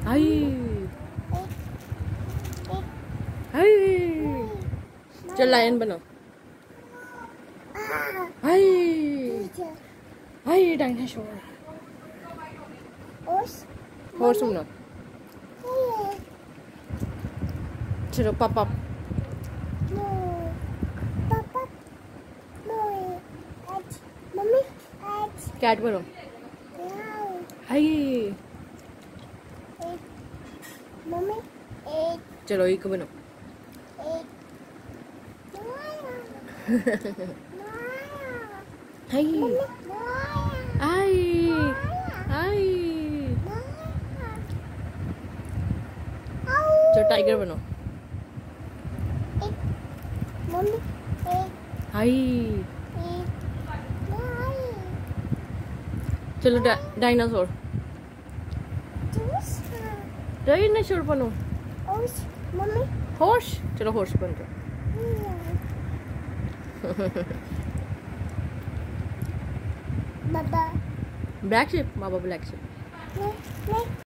हाय हाय चल लायन बनो हाय हाय dinosaur horse बनो चलो पापा कैट बनो हाय चलो एक बनो हाय हाय हाय चलो टाइगर बनो हाय चलो डायनासोर डायनासोर बनो हॉर्स चलो हॉर्स बन जाओ baa baa black ship baa baa black ship